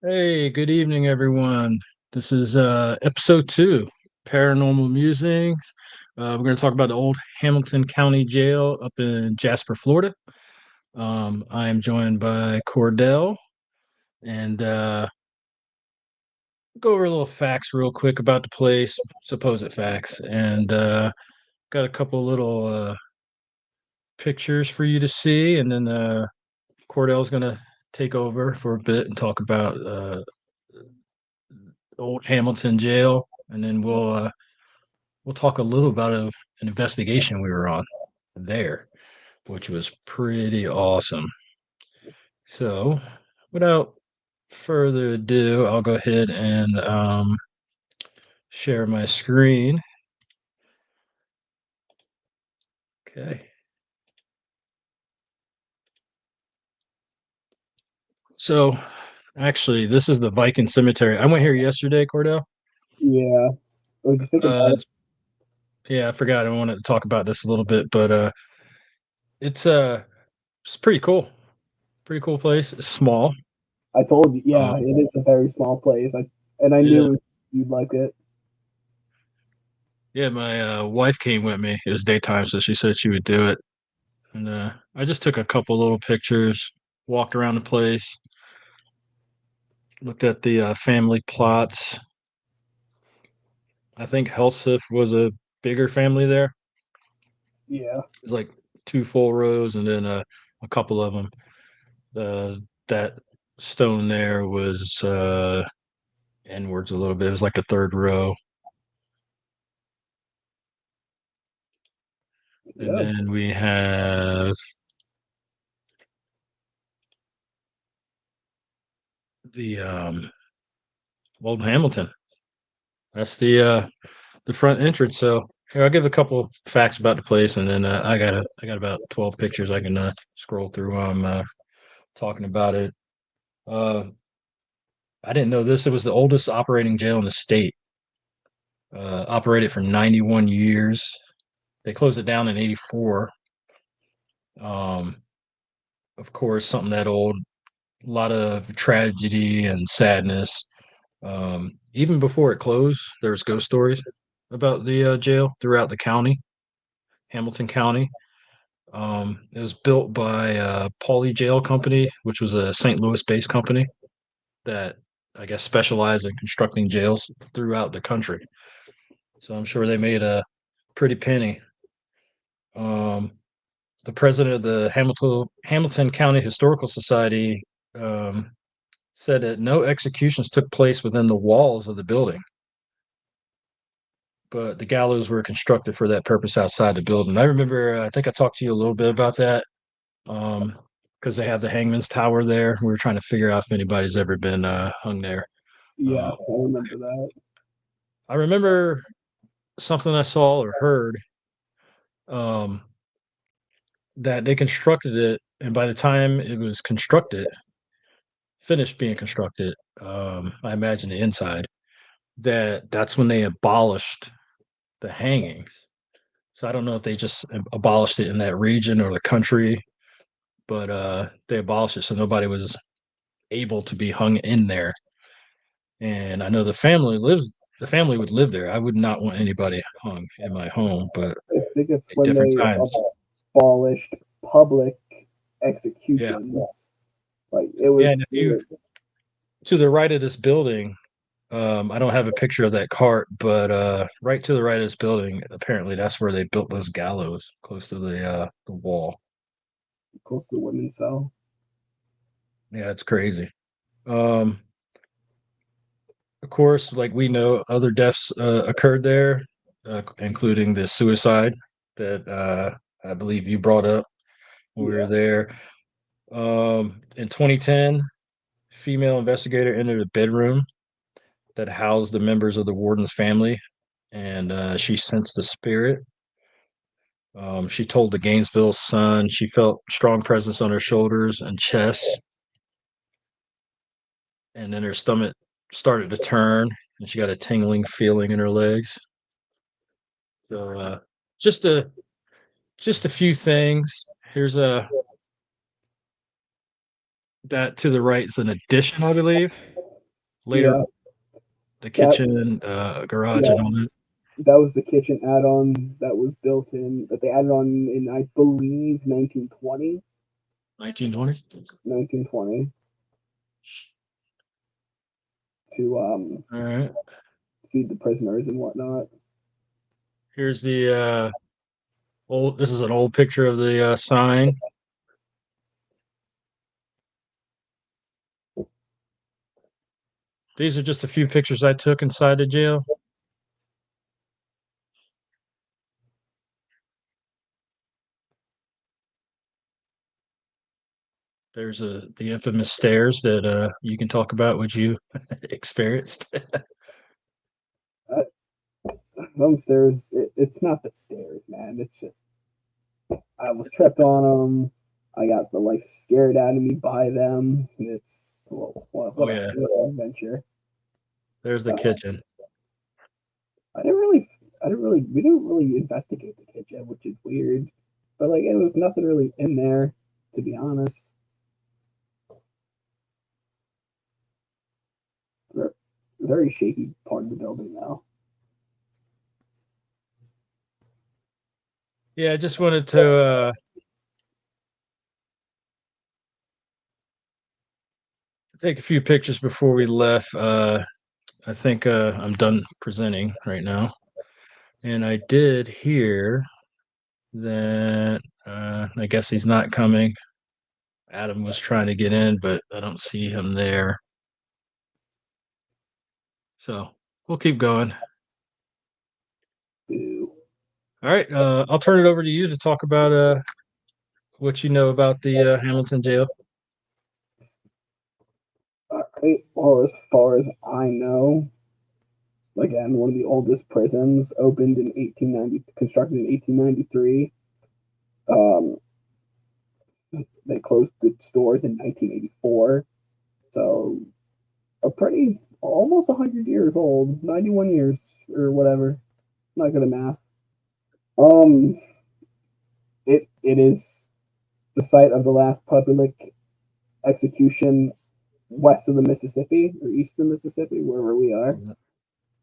Hey, good evening, everyone. This is episode two, Paranormal Musings. We're going to talk about the old Hamilton County Jail up in Jasper, Florida. I am joined by Cordell, and go over a little facts real quick about the place, supposed facts, and got a couple little pictures for you to see, and then Cordell's going to take over for a bit and talk about old Hamilton Jail, and then we'll talk a little about an investigation we were on there, which was pretty awesome. So, without further ado, I'll go ahead and share my screen. Okay. So, actually, this is the Viking Cemetery. I went here yesterday, Cordell. Yeah. What do you think about Uh, it? yeah, I forgot I wanted to talk about this a little bit, but it's it's pretty cool. Pretty cool place. It's small. I told you, Um, yeah, it is a very small place. I it is. knew you'd like it. Yeah, my wife came with me. It was daytime, so she said she would do it. And I just took a couple little pictures, walked around the place, looked at the family plots. I think Helsif was a bigger family there. Yeah. It was like two full rows, and then a couple of them. That stone there was inwards a little bit. It was like the third row, and Yeah. then we have the Old Hamilton. That's the front entrance. So here, I'll give a couple facts about the place, and then I got about 12 pictures I can scroll through. While I'm talking about it. Uh, I didn't know this. It was the oldest operating jail in the state. Operated for 91 years. They closed it down in '84. Um, of course, something that old, a lot of tragedy and sadness. Even before it closed, there was ghost stories about the jail throughout the county, Hamilton County. It was built by Pauley Jail Company, which was a St. Louis-based company that I guess specialized in constructing jails throughout the country. So I'm sure they made a pretty penny. Um, the president of the Hamilton County Historical Society um, said that no executions took place within the walls of the building, but the gallows were constructed for that purpose outside the building. I remember, I think I talked to you a little bit about that because they have the Hangman's Tower there. We were trying to figure out if anybody's ever been hung there. Yeah, Uh, I remember that. I remember something I saw or heard um, that they constructed it, and by the time it was constructed, finished being constructed, I imagine the inside, that's when they abolished the hangings. So I don't know if they just abolished it in that region or the country, but they abolished it so nobody was able to be hung in there. And I know the family would live there. I would not want anybody hung in my home, but I think it's at when different they times. abolished public Yeah. executions. Like it Yeah. And was if you, to the right of this building, I don't have a picture of that cart, but right to the right of this building, apparently that's where they built those gallows close to the wall. close to the women's cell. Yeah, it's crazy. Um, of course, like we know, other deaths occurred there, including the suicide that I believe you brought up when we were Yeah. there. In 2010, female investigator entered a bedroom that housed the members of the warden's family, and she sensed a spirit. She told the Gainesville Sun she felt strong presence on her shoulders and chest, and then her stomach started to turn, and she got a tingling feeling in her legs. So, just a just a few things. Here's a that to the right is an addition, I believe. later, Yeah, the that kitchen, garage, yeah, and all that. that was the kitchen add-on that was built in that they added on in I believe 1920, 1920. 1920 to All right. feed the prisoners and whatnot. Here's the old. This is an old picture of the sign. These are just a few pictures I took inside the jail. There's the infamous stairs that you can talk about what you experienced. Uh, Them stairs, it's not the stairs, man. It's just I was tripped on them. I got the like scared out of me by them. It's Oh yeah, what an adventure. there's the Uh, kitchen. I didn't really, we didn't really investigate the kitchen, which is weird. But like, it was nothing really in there, to be honest. Very shaky part of the building, though. Yeah, I just wanted to take a few pictures before we left. I think I'm done presenting right now, and I did hear that I guess he's not coming. Adam was trying to get in, but I don't see him there. So we'll keep going. Boo. All right, I'll turn it over to you to talk about what you know about the Hamilton jail. Right, or as far as I know, again, one of the oldest prisons, opened in 1890, constructed in 1893. Um, they closed the stores in 1984. So a pretty almost 100 years old, 91 years or whatever. Not good at math. Um, it is the site of the last public execution west of the Mississippi or east of the Mississippi, wherever we are.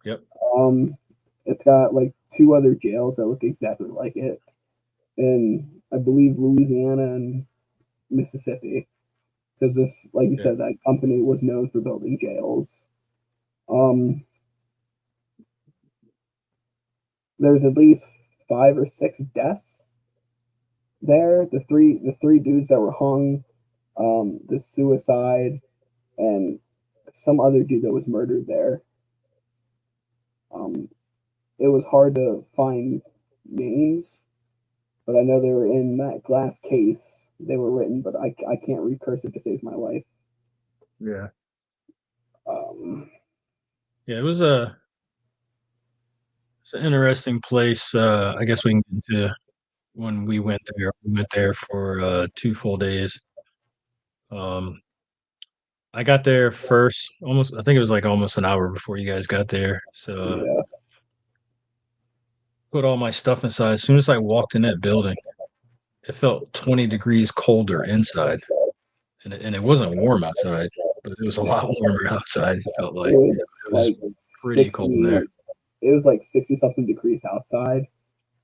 Yep. Um, it's got like two other jails that look exactly like it in, I believe, Louisiana and Mississippi. Because this, like you Yeah. said, that company was known for building jails. Um, there's at least 5 or 6 deaths there. The three dudes that were hung, the suicide, and some other dude that was murdered there. Um, it was hard to find names, but I know they were in that glass case. They were written, but I can't read cursive to save my life. Yeah. Um, Yeah. It's an interesting place. I guess we can get into when we went there. We went there for 2 full days. Um, I got there first, almost. I think it was like almost an hour before you guys got there. So yeah, put all my stuff inside. As soon as I walked in that building, it felt 20 degrees colder inside, and it wasn't warm outside, but it was a lot warmer outside. It felt it like was it was like pretty cold in there. 60. It was like 60 something degrees outside,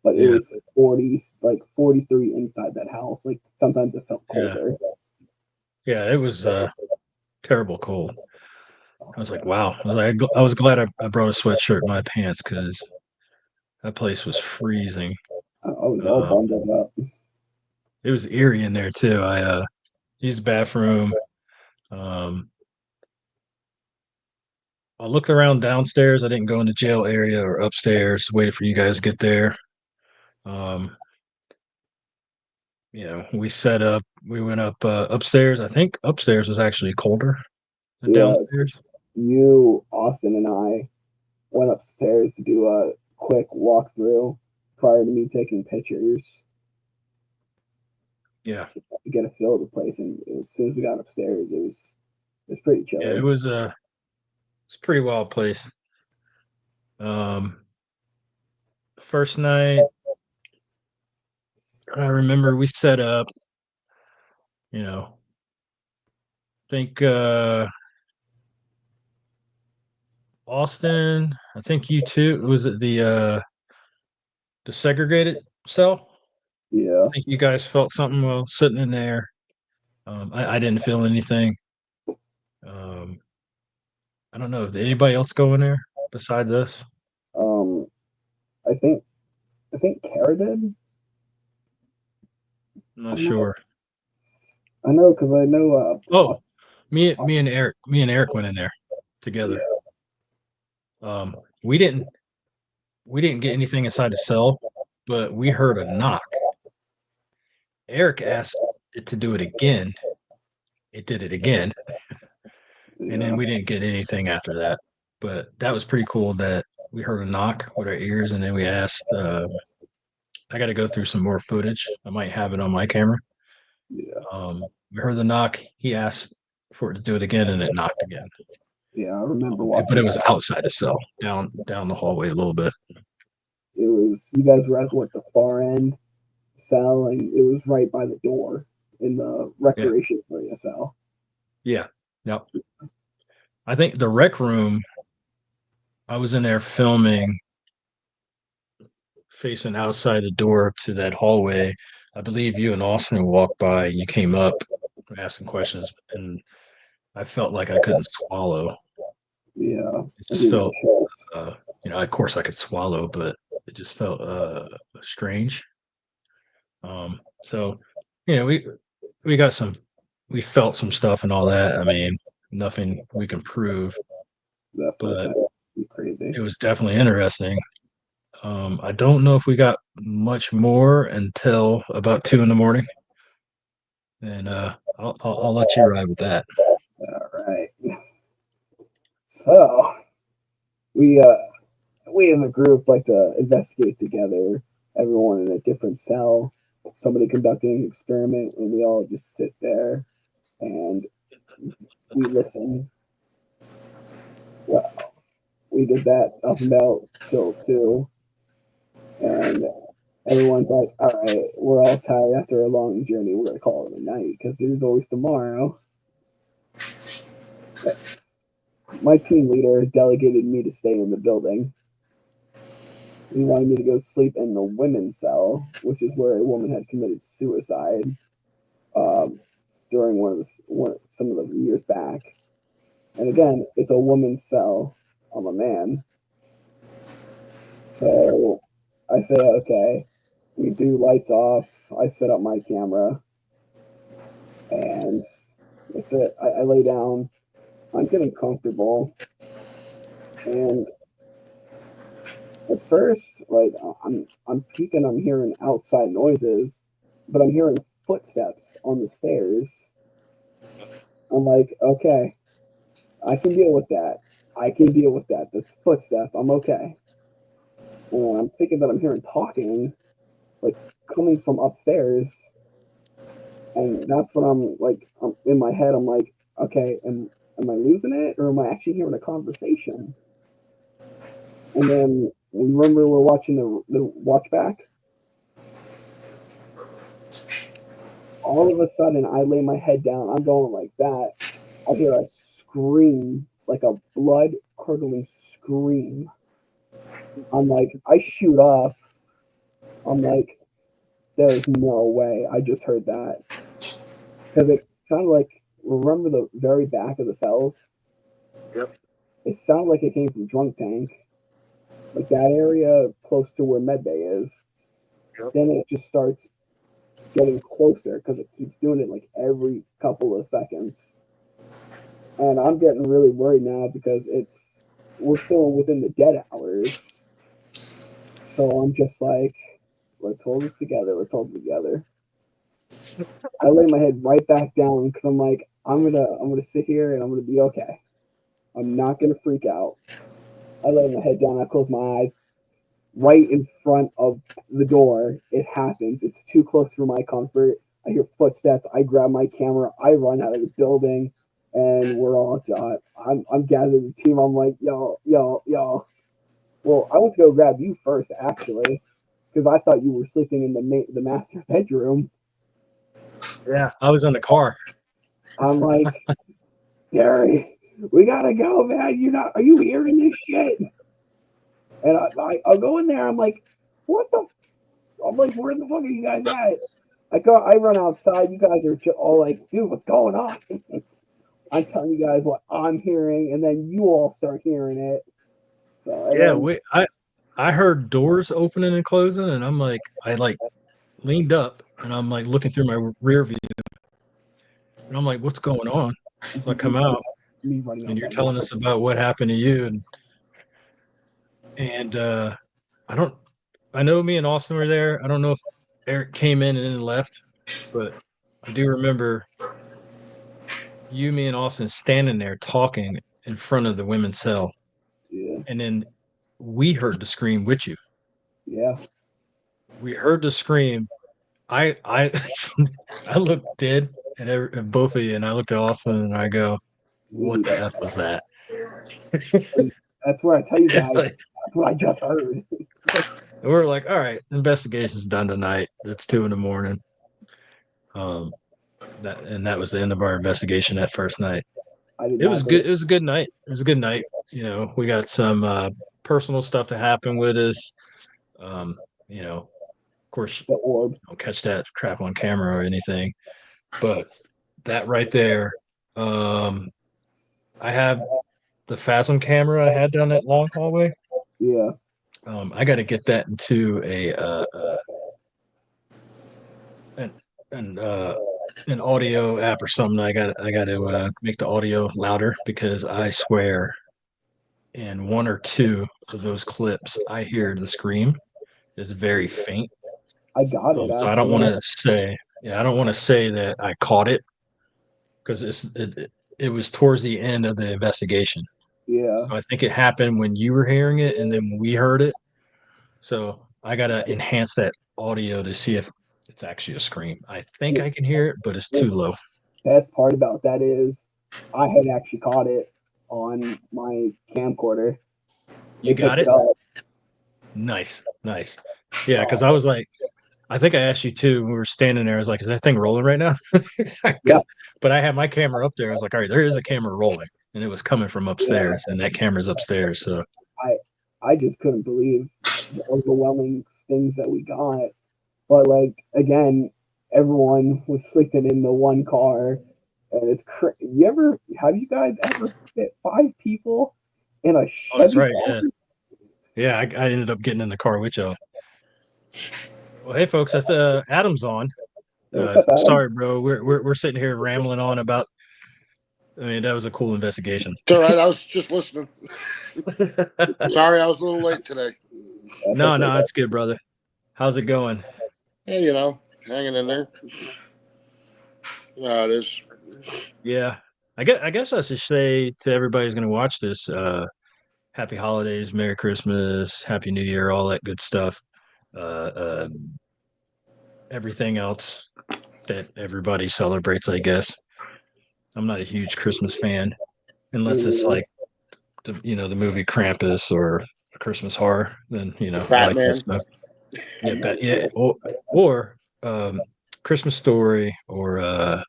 but it Yeah, was 40, like 43 inside that house. Like sometimes it felt yeah, colder. yeah. It was terrible cold. Oh, I was like, yeah. wow. I was glad I brought a sweatshirt in my pants because that place was freezing. I was all Um, bundled up. it was eerie in there too. I used the bathroom. Um, I looked around downstairs. I didn't go in the jail area or upstairs. Waited for you guys to get there. Um, we set up. We went up upstairs. I think upstairs was actually colder than Yeah, downstairs. you, Austin, and I went upstairs to do a quick walkthrough prior to me taking pictures Yeah, to get a feel of the place. And as soon as we got upstairs, it was pretty yeah. chilly. It's a pretty wild place. Um, first night, I remember we set up. You know, think Austin, I think you too. Was it the segregated cell? I Yeah. think you guys felt something while sitting in there. I didn't feel anything. Um, I don't know. Did anybody else go in there besides us? Um, I think Kara did. I'm I not don't know. sure. I know because I know. Oh, me and Eric went in there together. Yeah. Um, we didn't get anything inside the cell, but we heard a knock. Eric asked it to do it again. It did it again, and then Yeah. we didn't get anything after that. But that was pretty cool that we heard a knock with our ears, and then we asked. I got to go through some more footage. I might have it on my camera. Yeah. We heard the knock. He asked for it to do it again, and it knocked again. Yeah. I remember But it watching was that. outside the cell, down the hallway a little bit. It was you guys were at what the far end cell, and it was right by the door in the Yeah, recreation area cell. yeah, yep. I think the rec room. I was in there filming, facing outside the door to that hallway. I believe you and Austin walked by. You came up, asking questions, and I felt like I couldn't swallow. Yeah. It I just think that felt, helped. of course I could swallow, but it just felt strange. So, we got we felt some stuff and all that. I mean, nothing we can prove, That first but night was crazy. it was definitely interesting. I don't know if we got much more until about 2 in the morning, and I'll let you ride with that. All right. So we uh we as a group like to investigate together. Everyone in a different cell. Somebody conducting an experiment, and we all just sit there and we listen. Well, we did that up about till 2, and everyone's like, "All right, we're all tired after a long journey. We're gonna call it a night because there's always tomorrow." My team leader delegated me to stay in the building. He wanted me to go sleep in the women's cell, which is where a woman had committed suicide um, during some of the years back. And again, it's a woman's cell. I'm a man, so I say okay. We do lights off. I set up my camera, and that's it. I lay down. I'm getting comfortable, and at first, like I'm peeking. I'm hearing outside noises, but I'm hearing footsteps on the stairs. I'm like, okay, I can deal with that. I can deal with that. That's footstep. I'm okay. And I'm thinking that I'm hearing talking, like coming from upstairs, and that's when I'm like, I'm in my head. I'm like, okay, am I losing it, or am I actually hearing a conversation? And then we remember we're watching the watch back. All of a sudden, I lay my head down. I'm going like that. I hear a scream, like a blood curdling scream. I'm like, I shoot up. I'm like, there's no way I just heard that. Because it sounded like, remember the very back of the cells? Yep. It sounded like it came from Drunk Tank, like that area close to where Medbay is. Yep. Then it just starts getting closer because it keeps doing it like every couple of seconds. And I'm getting really worried now because we're still within the dead hours. So I'm just like, let's hold it together. Let's hold it together. I lay my head right back down because I'm like, I'm gonna sit here and I'm gonna be okay. I'm not gonna freak out. I lay my head down. I close my eyes. Right in front of the door, it happens. It's too close for my comfort. I hear footsteps. I grab my camera. I run out of the building, and we're all done. I'm gathering the team. I'm like, yo. Well, I went to go grab you first, actually, because I thought you were sleeping in the master bedroom. Yeah, I was in the car. I'm like, Gary. We gotta go, man. Are you hearing this shit? And I'll go in there. I'm like, what the? I'm like, where the fuck are you guys at? I run outside. You guys are all like, dude, what's going on? I'm telling you guys what I'm hearing, and then you all start hearing it. So, and Yeah, then, I heard doors opening and closing, and I leaned up, and I'm like looking through my rear view, and I'm like, what's going on? So I come out, me running and out you're that telling door. us about what happened to you, and I don't, I know me and Austin were there. I don't know if Eric came in and then left, but I do remember you, me, and Austin standing there talking in front of the women's cell, Yeah, and then we heard the scream with you. yeah. We heard the scream. I I looked dead at both of you, and I looked at Austin, and I go, "What the f was that?" That's where I tell you It's guys. like, That's what I just heard. we're like, "All right, investigation's done tonight. It's 2 a.m." That was the end of our investigation that first night. I did It not was go. good. It was a good night. It was a good night. We got some personal stuff to happen with us. Um, of course, The orb. don't catch that crap on camera or anything, but that right there, um, I have the Phasm camera I had down that long hallway. Yeah, I got to get that into an, an an audio app or something. I got to make the audio louder because I swear in one or two of those clips I hear the scream is very faint. I got it So I don't want actually. to say I don't want to say that I caught it because it was towards the end of the investigation. Yeah, So I think it happened when you were hearing it and then we heard it. So I gotta enhance that audio to see if it's actually a scream. I think the I can hear it, but it's too the low. best part about that is I had actually caught it on my camcorder. You It got picked it it? up. Nice, nice. Yeah, because I was like, I think I asked you too when we were standing there. I was like, is that thing rolling right now? Yeah, Because, but I had my camera up there. I was like, all right, there is a camera rolling, and it was coming from yeah. upstairs, and that camera's upstairs. So I I just couldn't believe the overwhelming things that we got. But like again, everyone was sleeping in the one car, and it's you ever have you guys ever fit 5 people in a oh, that's Chevy right. car? Yeah, yeah. I ended up getting in the car with y'all. Well, hey, folks, that's Adam's on. Yo, what's up, Adam? Sorry, bro. We're sitting here rambling on about. I mean, that was a cool investigation. It's all right. I was just listening. Sorry, I was a little late today. That's No, okay. no, it's good, brother. How's it going? Hey, hanging in there. You know how it is. Yeah, I guess I should say to everybody who's going to watch this, happy holidays, Merry Christmas, Happy New Year, all that good stuff. Uh, uh, Everything else that everybody celebrates, I guess. I'm not a huge Christmas fan unless it's Mm, like the movie Krampus or Christmas Horror. Then The I fat like that man. stuff. Yeah, I'm not but yeah, sure. or Christmas Story or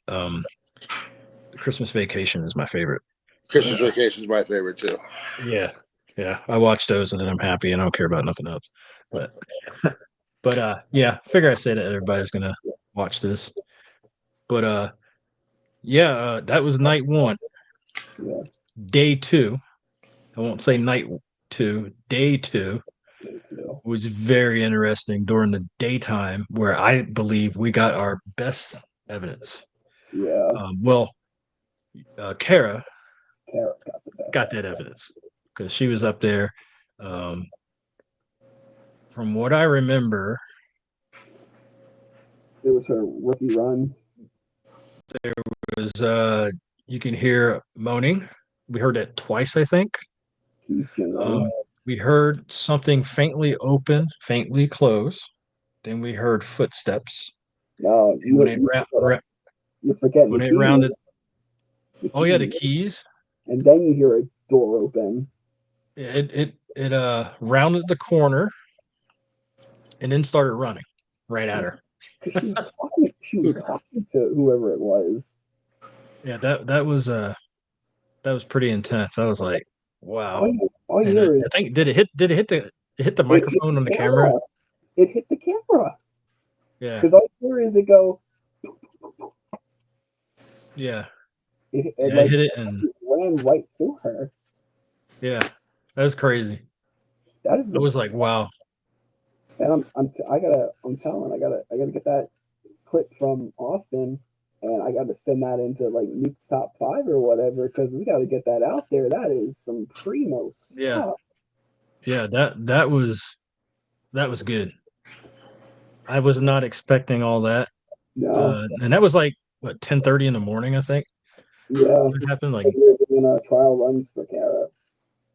Christmas Vacation is my favorite. Christmas Uh, Vacation is my favorite too. yeah, yeah, I watch those and then I'm happy and I don't care about nothing else. But yeah, figure I say that everybody's gonna watch this. But yeah, that was night one. Yeah, Day two, I won't say night two. Day two me too. was very interesting during the daytime, where I believe we got our best evidence. Yeah, Well, Kara Carrot got the best got out. that evidence because she was up there. Um, from what I remember, It was her rookie run. was you can hear moaning. We heard that twice, I think. Keys jingling. Um, we heard something faintly open, faintly close. Then we heard footsteps, No, and you're forgetting when the it keys. rounded, The oh yeah, the keys, keys. and then you hear a door open. It rounded the corner and then started running right at her. Because she was talking. She was talking to whoever it was. Yeah, that was That was pretty intense. I was like, wow. All you And I hear is think did it hit the it hit microphone the on the camera? camera. It hit the camera Yeah. because all you hear is it go. Yeah. It Yeah, I like hit it and ran right through her. yeah. That was crazy. That is I the was like, wow. and I gotta get that clip from Austin, and I got to send that into like Nuke's top five or whatever because we got to get that out there. That is some primo Yeah. stuff. Yeah, that was good. I was not expecting all that. No, And that was like what 10:30 in the morning, I think. yeah, It happened like we were doing trial runs for Kara.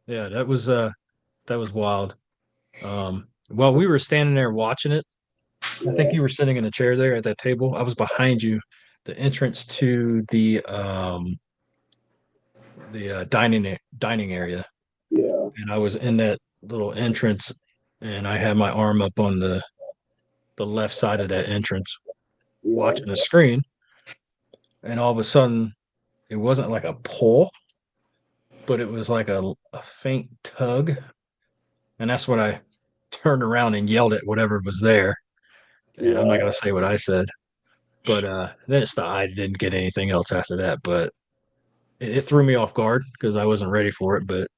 yeah, that was wild. While we were standing there watching it, I think Yeah, you were sitting in a chair there at that table. I was behind you, the entrance to the dining area, yeah, and I was in that little entrance, and I had my arm up on the left side of that entrance, yeah, watching the screen, and all of a sudden, it wasn't like a pull, but it was like a faint tug, and that's when I turned around and yelled at whatever was there. And I'm not yeah. gonna say what I said, but then it stopped. I didn't get anything else after that, but it threw me off guard because I wasn't ready for it. But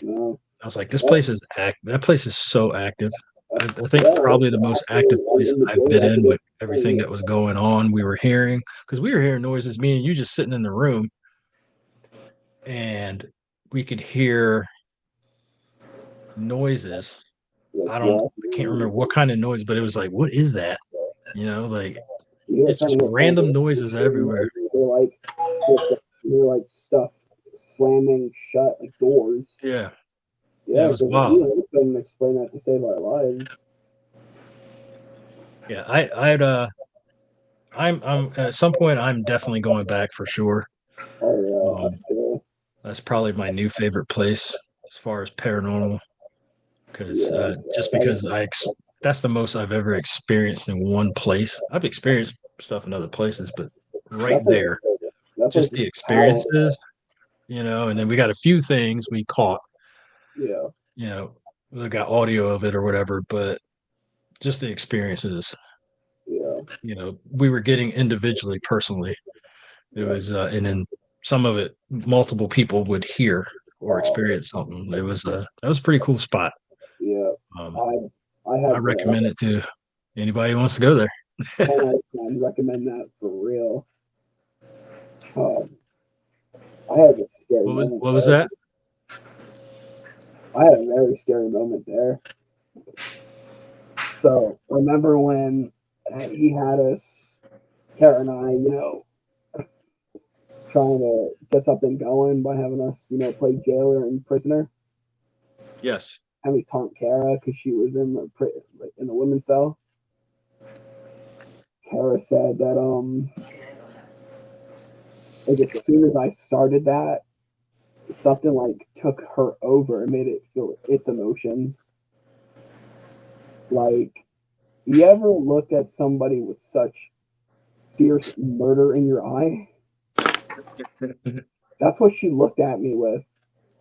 No, I was like, this that, place is that place is so active. I think yeah, probably it's the most active active place in the I've day. been I in could with explain everything it. that was going on. We were hearing because we were hearing noises. Me and you just sitting in the room, and we could hear noises. Like I can't remember walking, what kind of noise, but it was like, what is that? Like yeah, it's kind just of like random noises everywhere. they're like stuff slamming shut like doors. Yeah, yeah, it Yeah, was because wild. we couldn't explain that to save our lives. Yeah, I'm at some point I'm definitely going back for sure. Oh yeah, Um, us too. that's probably my new favorite place as far as paranormal, because Yeah, just that because that's the most I've ever experienced in one place. I've experienced stuff in other places, but right that place is there, that place just is the powerful. experiences, and then we got a few things we caught, Yeah, you know, we got audio of it or whatever, but just the experiences, yeah, we were getting individually, personally. It yeah. was, and then some of it, multiple people would hear or experience something. That was a pretty cool spot. Yeah. Um, I I had recommend it to anybody who wants to go there. 10 out of 10 recommend that for real. Um, I had a scary moment What was there. that? I had a very scary moment there. So remember when he had us, Kara and I, trying to get something going by having us, play jailer and prisoner, Yes. and we taunt Kara because she was in the women's cell. Kara said that like as soon as I started that, something like took her over and made it feel its emotions. Like, you ever looked at somebody with such fierce murder in your eye? That's what she looked at me with.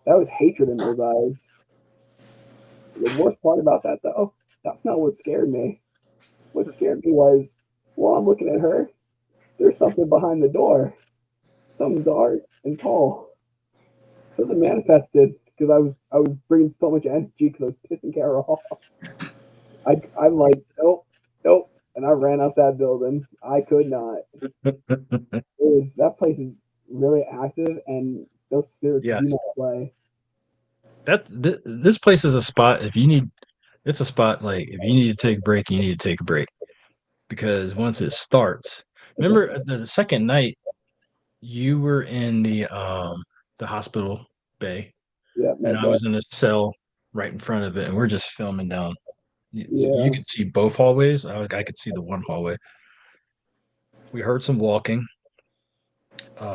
That was hatred in those eyes. The worst part about that, though, that's not what scared me. What scared me was, while I'm looking at her, there's something behind the door, something dark and tall. Something manifested because I was bringing so much energy because I was pissing Kara off. I'm like, nope, nope, and I ran out that building. I could not. That place is really active, and those spirits do Yes. not play. This place is a spot. If you need, it's a spot like if you need to take a break, you need to take a break because once it starts, Like a, remember the second night you were in the hospital bay yeah, and med I bay. was in a cell right in front of it, and we're just filming down. You Yeah, could see both hallways. I could see the one hallway. We heard some walking.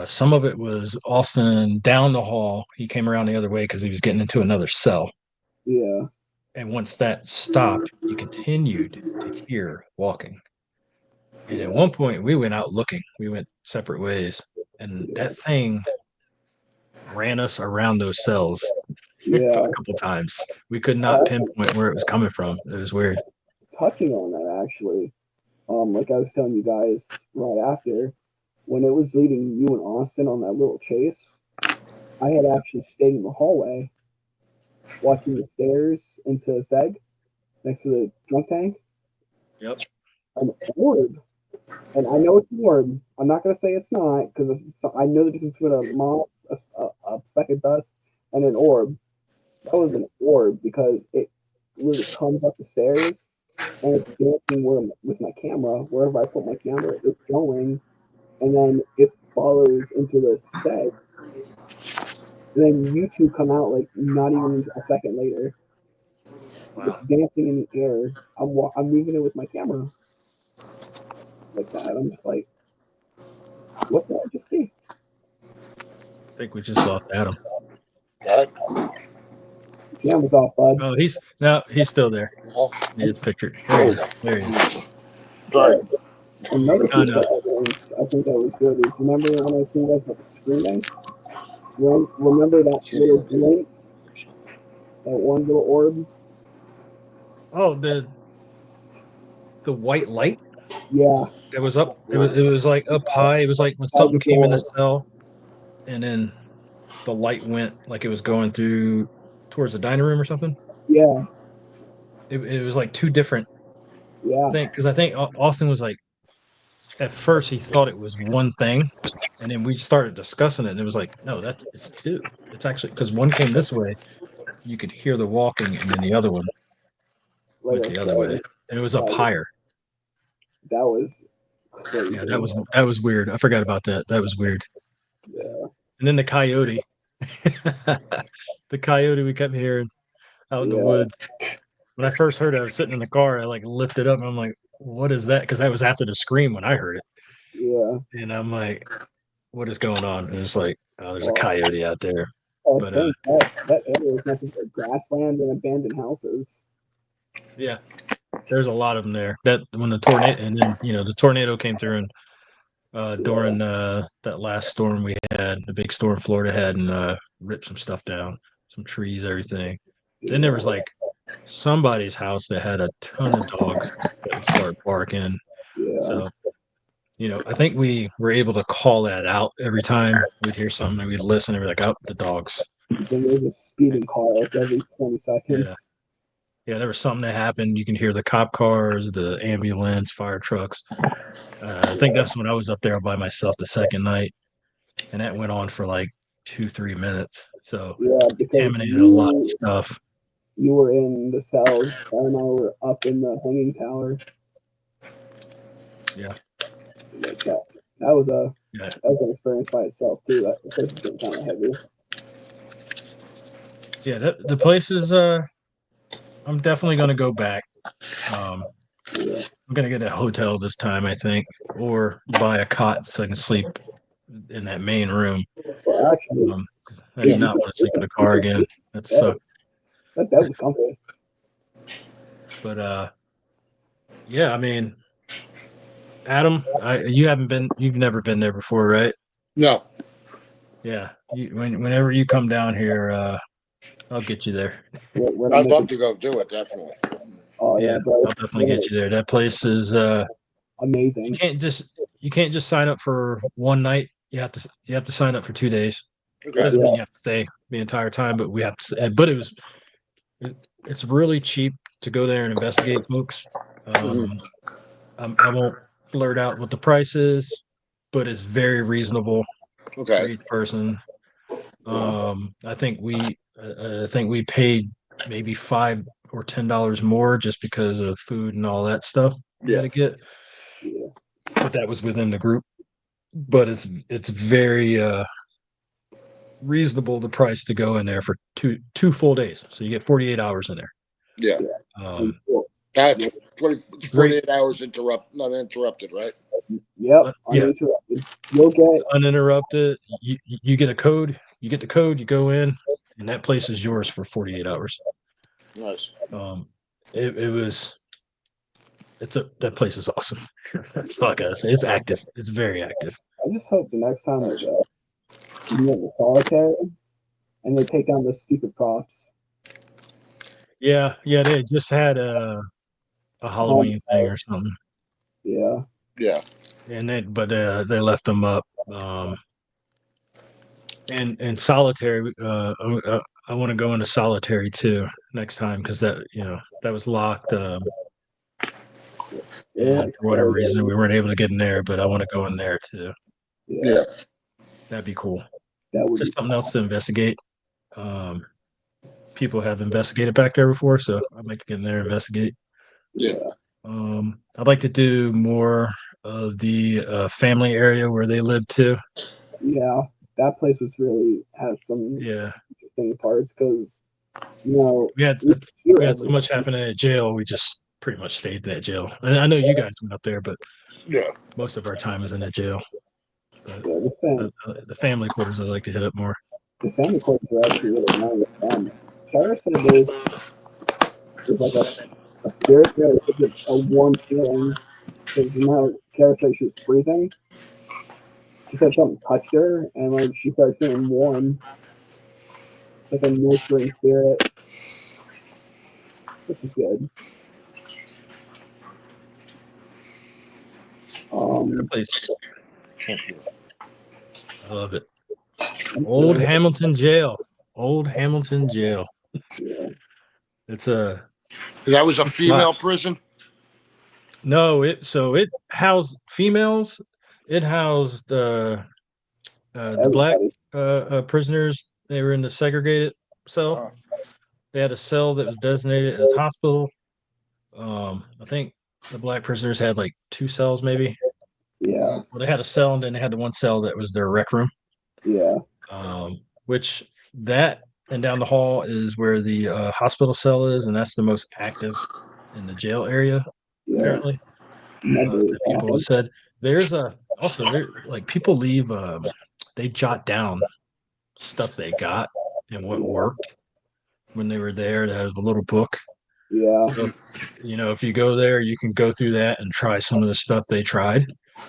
Some of it was Austin down the hall. He came around the other way because he was getting into another cell. yeah, And once that stopped, you continued to hear walking. And at yeah, one point, we went out looking. We went separate ways. And yeah, that thing, ran us around those cells Yeah. a couple times. We could not pinpoint where it was coming from. It was weird. Touching on that, actually, like I was telling you guys right after, when it was leading you and Austin on that little chase, I had actually stayed in the hallway watching the stairs into Zeg next to the drunk tank. Yep. An orb, and I know it's an orb. I'm not going to say it's not because I know the difference between a moth, a speck of dust, and an orb. That was an orb because it literally comes up the stairs and it's dancing with my camera. Wherever I put my camera, it's going, and then it follows into the set. And then you two come out like not even a second later. Wow. It's dancing in the air. I'm moving it with my camera like that. I'm just like, what did I just see? I think we just lost Adam. What? Camera's off, bud. Oh, he's still there. He is pictured. There he is. There he is. Sorry. Another Oh, piece no. of evidence I think that was good is remember when I was telling you guys about the screaming? Remember that little glint, that one little orb? Oh, the white light Yeah, that was up. It was like up high. It was like when that was something the came in the door. cell, and then the light went like it was going through towards the dining room or something. Yeah, It was like two different yeah, things because I think Austin was like at first he thought it was one thing, and then we started discussing it, and it was like, no, it's two. It's actually because one came this way, you could hear the walking, and then the other one like went I the other way, said, and it was up higher. that was crazy. Yeah, that was weird. I forgot about that. That was weird. Yeah, And then the coyote, the coyote we kept hearing out in the yeah, woods. When I first heard it, I was sitting in the car. I like lifted up, and I'm like, "What is that?" Because that was after the scream when I heard it, yeah. and I'm like, "What is going on?" And it's like, "Oh, there's a Oh, coyote out there." I But think that area is nothing but grassland and abandoned houses. yeah, there's a lot of them there. That when the tornado, and then the tornado came through, and during that last storm we had, the big storm Florida had, and ripped some stuff down, some trees, everything. Then there was Yeah, like somebody's house that had a ton of dogs that would start barking. yeah. So, I think we were able to call that out every time we'd hear something and we'd listen and we're like, oh, the dogs. Then there's a speeding car like every 20 seconds. Yeah. Yeah. There was something that happened. You can hear the cop cars, the ambulance, fire trucks. I think that's when I was up there by myself the second night. And that went on for like 2, 3 minutes. So Yeah, because contaminated a lot of stuff. you were in the cells and I were up in the hanging tower. Yeah. Like that. That was Yeah. an experience by itself too. That place is getting kind of heavy. Yeah. The place is, I'm definitely going to go back. Um, Yeah. I'm gonna get a hotel this time, I think, or buy a cot so I can sleep in that main room. Well, actually, 'Cause I do not want to sleep in a car again. That that, sucked. that was comfy. But yeah, I mean, Adam, you've never been there before, right? No. Yeah. Whenever you come down here, I'll get you there. We're I'd making, love to go do it, definitely. oh Yeah, yeah, bro. I'll definitely get you there. That place is you Amazing. can't just sign up for one night. You have to sign up for 2 days. Okay. Doesn't mean you have to stay the entire time, but we have to. But it's really cheap to go there and investigate, folks. Um, I won't blurt out what the price is, but it's very reasonable for Okay. each person. I think we paid maybe $5 or $10 more just because of food and all that stuff we had Yeah. to get, Yeah. but that was within the group. But it's very reasonable the price to go in there for two full days, so you get 48 hours in there. Yeah. Um, That's 48 great, hours not interrupted, right? Yep. yeah, Uninterrupted. You'll get uninterrupted. You get a code. You get the code. You go in, and that place is yours for 48 hours. Nice. It was. That place is awesome. That's all I gotta say. It's active. It's very active. I just hope the next time we Nice. go, you get the solitaire and they take down the stupid props. Yeah, they just had a Halloween thing or something. Yeah. Yeah. And they left them up. And solitary. I want to go into solitary too next time because that was locked. And for whatever reason, we weren't able to get in there. But I want to go in there too. Yeah. That'd be cool. That would Just be something else to investigate. People have investigated back there before, so I'd like to get in there and investigate. Yeah. I'd like to do more of the family area where they live too. Yeah, that place was really had some Yeah, interesting parts because we we had hear we had so everything. much happening at jail. We just pretty much stayed in that jail. And I know you guys went up there, but Yeah. most of our time is in that jail. But Yeah, the family quarters I'd like to hit up more. the family courts are actually really nice. Kara said there's like a spirit there that gives it a warm feeling because Kara said she was freezing. She said something touched her and like she started feeling warm. It's like a nurturing spirit, which is good. That place, I love it. I'm Old sure, Hamilton Jail. Old Hamilton Jail. yeah, It's a That was a good spot. female prison. No, it housed females. It housed the black everybody. prisoners. They were in the segregated cell. They had a cell that was designated as hospital. I think the black prisoners had like 2 cells, maybe. Yeah, Well, they had a cell, and then they had the one cell that was their rec room. yeah, Which that and down the hall is where the hospital cell is, and that's the most active in the jail area. yeah. Apparently, Never that people have said there's a also there like people leave. They jot down stuff they got and what worked when they were there. They have a little book. Yeah, So, if you go there, you can go through that and try some of the stuff they tried.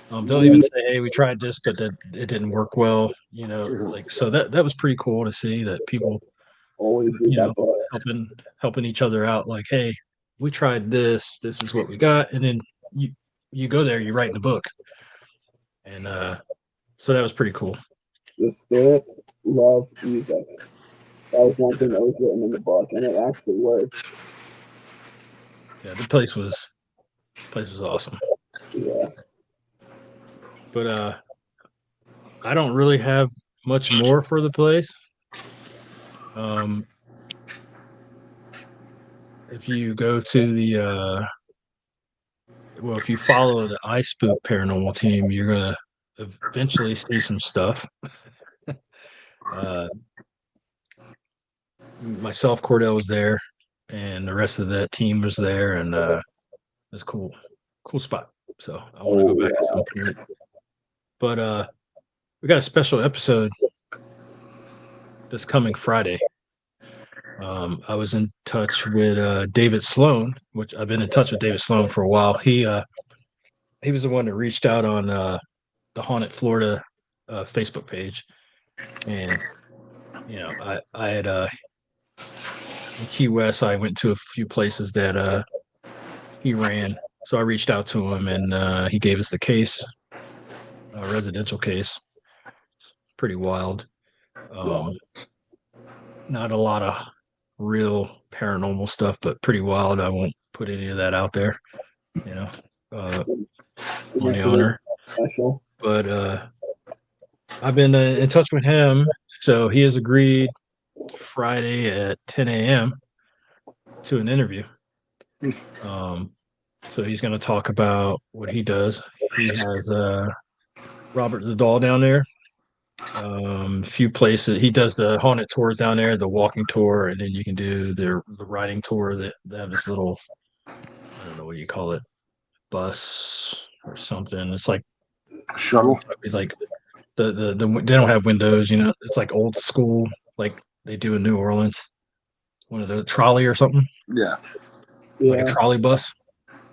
They'll even we say, "Hey, we tried this, but that it didn't work well." Like so that was pretty cool to see that people, always read you that know, book. helping each other out. Like, hey, we tried this. This is what we got, and then you go there, you write in the book, and so that was pretty cool. The spirits love music. That was one thing that was written in the book, and it actually works. Yeah, the place was awesome. Yeah, But I don't really have much more for the place. Um, if you go to if you follow the iSpook paranormal team, you're gonna eventually see some stuff. uh, Myself, Cordell was there, and the rest of that team was there, and it's cool spot. So I want to go back at some point. But we got a special episode this coming Friday. I was in touch with David Sloan, which I've been in touch with David Sloan for a while. He was the one that reached out on the Haunted Florida Facebook page, and I had in Key West. I went to a few places that he ran, so I reached out to him, and he gave us the case, a residential case. Pretty wild. Not a lot of real paranormal stuff, but pretty wild. I won't put any of that out there, you know, uh, on the owner. special. But I've been in touch with him, so he has agreed Friday at 10 a.m. to an interview. So he's going to talk about what he does. He has Robert the Doll down there. Few places he does the haunted tours down there, the walking tour, and then you can do the riding tour. That they have this little, I don't know what you call it, bus or something. It's like Shuttle. like the they don't have windows. It's like old school, like they do in New Orleans. One of the trolley or something, Yeah. like a Yeah, trolley bus.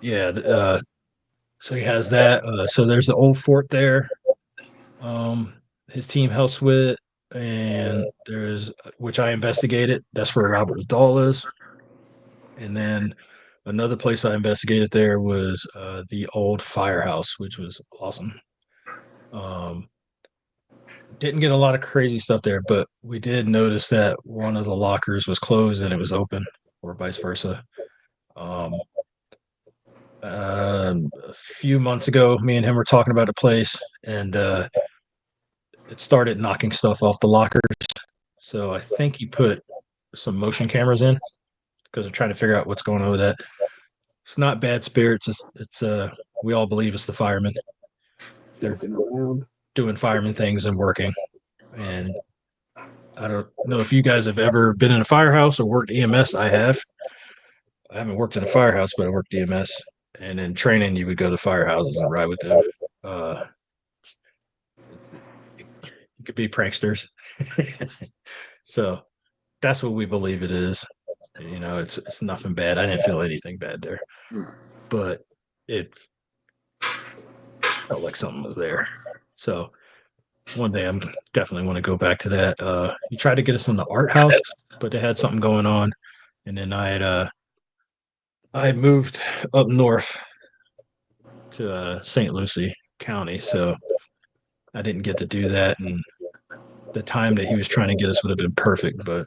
Yeah. So he has that. So there's the old fort there. His team helps with. and there's which I investigated. That's where Robert Dahl is. And then another place I investigated there was the old firehouse, which was awesome. Um, didn't get a lot of crazy stuff there, but we did notice that one of the lockers was closed and it was open, or vice versa. Um, a few months ago, me and him were talking about a place, and it started knocking stuff off the lockers. So I think he put some motion cameras in because they're trying to figure out what's going on with that. It's not bad spirits. It's we all believe it's the firemen. They're Looking around. doing fireman things and working. And I don't know if you guys have ever been in a firehouse or worked EMS. I have. I haven't worked in a firehouse, but I worked EMS. And in training, you would go to firehouses and ride with them. You could be pranksters. So that's what we believe it is. You know, it's nothing bad. I didn't feel anything bad there, but it felt like something was there. So one day I'm definitely want to go back to that. You tried to get us in the art house, but they had something going on, and then I had moved up north to St. Lucie County, so I didn't get to do that. And the time that he was trying to get us would have been perfect, but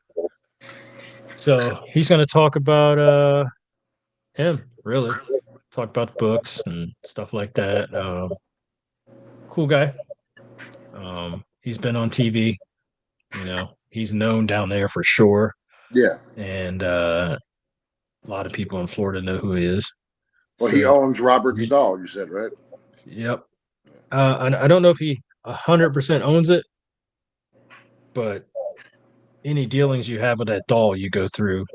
so he's going to talk about him really, talk about the books and stuff like that. Cool guy. He's been on TV. You know, he's known down there for sure, Yeah. and a lot of people in Florida know who he is. Well, he So, owns Robert's doll. You said, right? yep. I don't know if he 100% owns it, but any dealings you have with that doll, you go through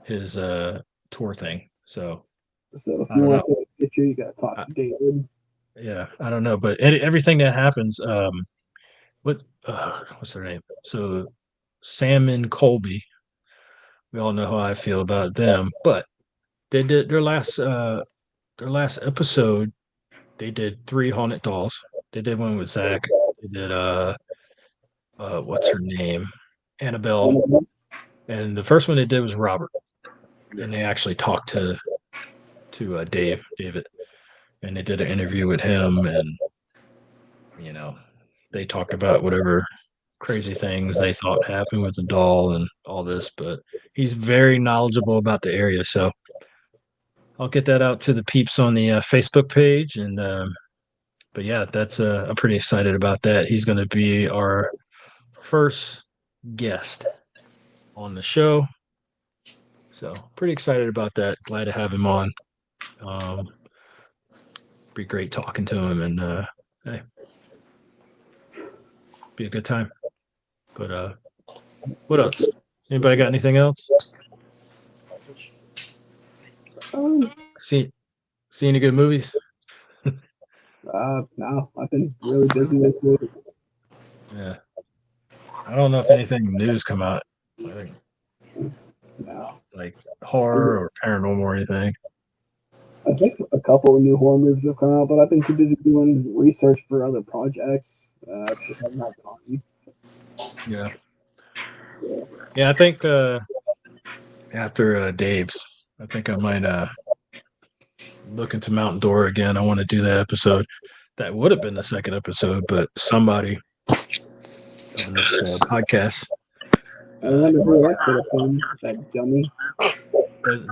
his tour thing. So So if I you don't want know. to take a picture, you gotta talk to David. Yeah, I don't know, but everything that happens, what's their name? So Sam and Colby, we all know how I feel about them, but they did their last episode. They did 3 haunted dolls. They did one with Zach. They did what's her name, Annabelle, and the first one they did was Robert, and they actually talked to David, and they did an interview with him, and you know they talked about whatever crazy things they thought happened with the doll and all this, but he's very knowledgeable about the area. So I'll get that out to the peeps on the Facebook page. And, but yeah, that's, I'm pretty excited about that. He's going to be our first guest on the show. So pretty excited about that. Glad to have him on. Be great talking to him, and, hey, be a good time. But, what else? Anybody got anything else? See any good movies? No, I've been really busy this week. Yeah. I don't know if anything new's come out, like, No. like horror or paranormal or anything. I think a couple of new horror movies have come out, but I've been too busy doing research for other projects. Just haven't had time. Yeah. Yeah, I think after Dave's, I think I might look into Mount Dora again. I want to do that episode. That would have been the second episode, but somebody on this podcast I wonder who that could have been. That dummy.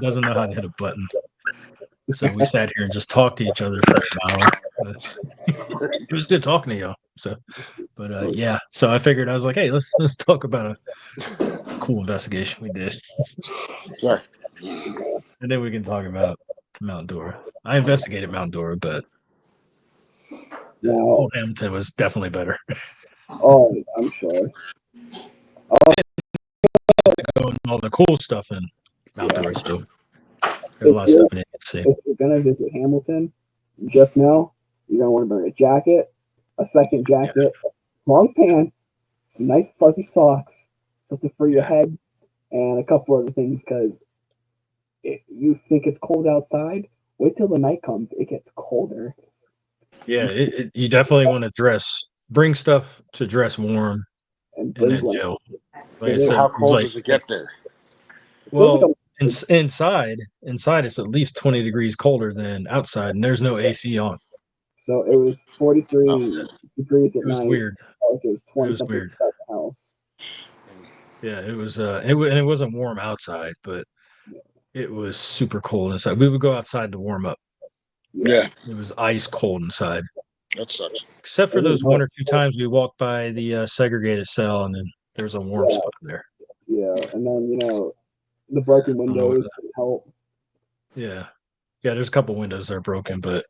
doesn't know how to hit a button. So we sat here and just talked to each other for an hour. It was good talking to y'all. So, but yeah. So I figured I was like, hey, let's talk about a cool investigation we did, Sorry. and then we can talk about Mount Dora. I investigated Mount Dora, but Now, Old Hamilton was definitely better. oh, I'm sure. All the cool stuff in Mount Dora, so there's a lot of stuff I didn't see. If you're gonna visit Hamilton, just know you're gonna want to bring a jacket, a second jacket, long pants, some nice fuzzy socks, something for your head, and a couple other things. Because if you think it's cold outside, wait till the night comes. It gets colder. Yeah, you definitely want to bring stuff to dress warm and in Briggs that went. jail. Like I So said, How it was cold like does it get there? well, inside it's at least 20 degrees colder than outside, and there's no AC on. So it was 43 degrees at It was night. weird. Like it was 20 It was something weird. inside the house. Yeah, it was. And it wasn't warm outside, but it was super cold inside. We would go outside to warm up. Yeah, It was ice cold inside, that sucks. except for I didn't those one know. or two times we walked by the segregated cell, and then there's a warm Yeah. spot there. Yeah, and then the broken I don't know what windows didn't help. Yeah, yeah. There's a couple windows that are broken, but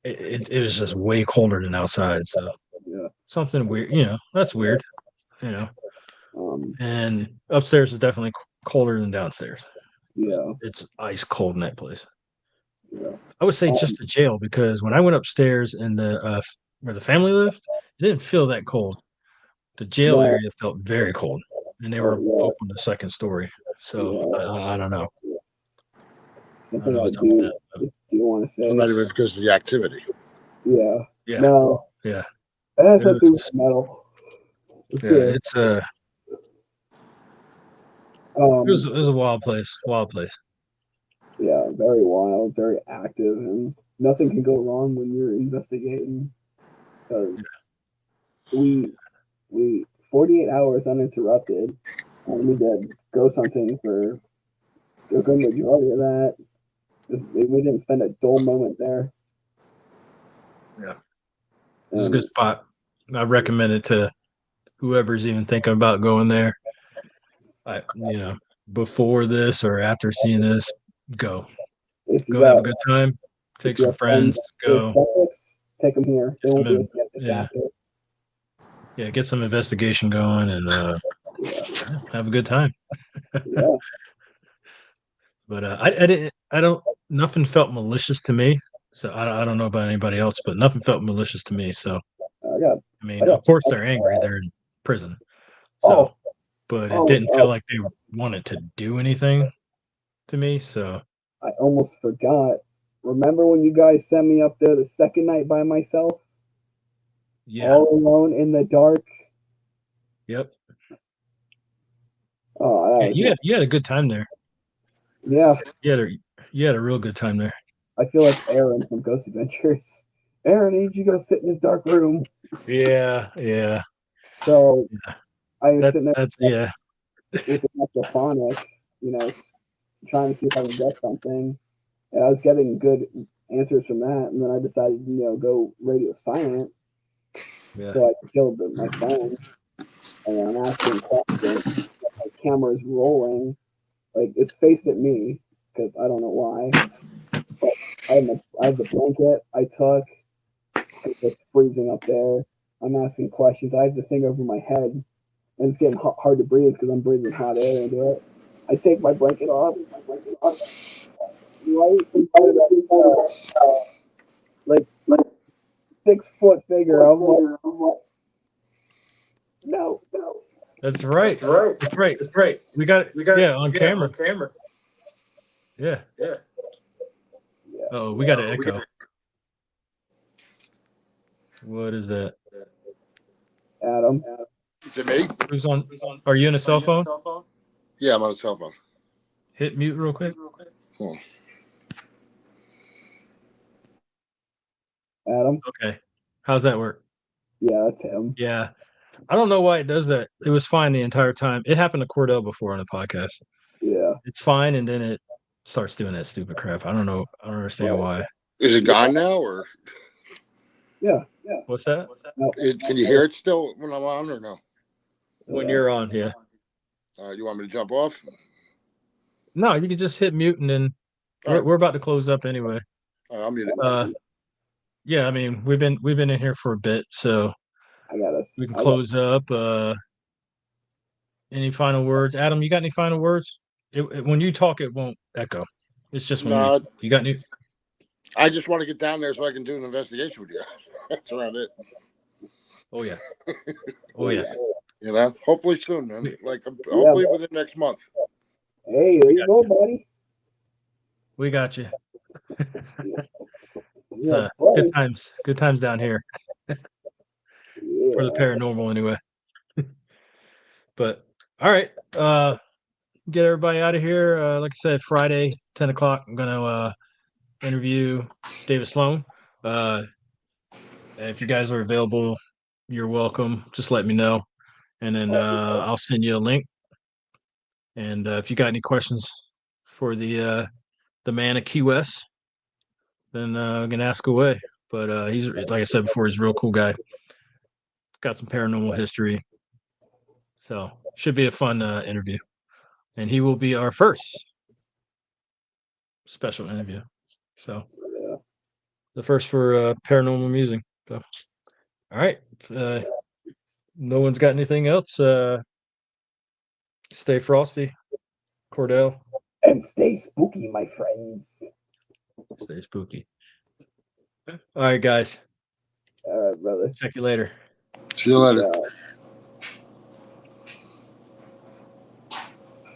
it was just way colder than outside. So Yeah. something weird. That's weird. You know, Um. and upstairs is definitely colder than downstairs. Yeah. It's ice cold in that place. Yeah. I would say just the jail because when I went upstairs in the where the family lived, it didn't feel that cold. The jail No. area felt very cold, and they were Yeah. open the second story. So Yeah. I don't know. I don't Something know I what's up with that. do want to So say. not even because of the activity. Yeah. Yeah, No. yeah, It has it to do with was, metal. For yeah. sure. It was a wild place. Wild place. Yeah, very wild, very active, and nothing can go wrong when you're investigating because we 48 hours uninterrupted, and we did ghost hunting for a good majority of that. We didn't spend a dull moment there. Yeah, it was a good And spot. I recommend it to whoever's even thinking about going there. Before this or after seeing this, go. if you Go have got a good time. if Take you some have friends friends. who are Go skeptics, take them here. They get won't be some. as skeptic Yeah, after. yeah. Get some investigation going and Yeah, have a good time. yeah, But I didn't. I don't. Nothing felt malicious to me. So I don't know about anybody else, but nothing felt malicious to me. So I got, I I mean, got. of course they're angry. They're in prison. So, Oh, but it oh, didn't feel oh! like they wanted to do anything to me. So I almost forgot. Remember when you guys sent me up there the second night by myself, yeah. all alone in the dark? Yep. Oh, that Yeah, was my, you had a good time there. yeah. You had a real good time there. I feel like Aaron from Ghost Adventures. Aaron, I need you to go sit in this dark room. Yeah, yeah. So Yeah. I was sitting there That's yeah. with the electrophonic, trying to see if I can get something. And I was getting good answers from that. And then I decided, go radio silent Yeah. so I could kill my phone. And then I'm asking questions. My camera's rolling. Like, it's faced at me because I don't know why. But I have the blanket I took. It's freezing up there. I'm asking questions. I have the thing over my head. And it's getting hard to breathe because I'm breathing hot air into it. I take my blanket off. Right in front of that, like 6 foot figure. I'm like, no, no. That's right. That's right. We got it. Yeah, on camera. Yeah. Yeah. Oh, we got an echo. What is that? Adam. Is it me? Who's on? Are you in a cell phone? Yeah, I'm on a cell phone. Hit mute real quick. Adam. Okay. How's that work? Yeah, that's him. Yeah. I don't know why it does that. It was fine the entire time. It happened to Cordell before on the podcast. Yeah. It's fine, and then it starts doing that stupid crap. I don't know. I don't understand why. Is it gone now, or Yeah. Yeah. What's that? No. can you hear it still when I'm on, or no? When you're on, yeah. You want me to jump off? No, you can just hit mute, and then All we're about to close up anyway. right, I'll mute it. Yeah, I mean we've been in here for a bit, so we can close up. Any final words, Adam? You got any final words? When you talk, it won't echo. It's just when No, you got any. I just want to get down there so I can do an investigation with you. That's around it. Oh yeah. Oh yeah. Hopefully soon, man. Like hopefully within next month. Hey, there you go, buddy. We got you. It's Yeah, good times. Good times down here yeah. for the paranormal, anyway. But all right, get everybody out of here. Like I said, Friday, 10 o'clock. I'm gonna interview David Sloan. If you guys are available, you're welcome. Just let me know, and then I'll send you a link. And if you got any questions for the man at Key West, then I'm gonna ask away. But he's, like I said before, he's a real cool guy. Got some paranormal history, so should be a fun interview. And he will be our first special interview. So Yeah. the first for Paranormal Musing. So all right. No one's got anything else. Stay frosty, Cordell. And stay spooky, my friends. Stay spooky. All right, guys. All right, brother. Check you later. See you later. Yeah.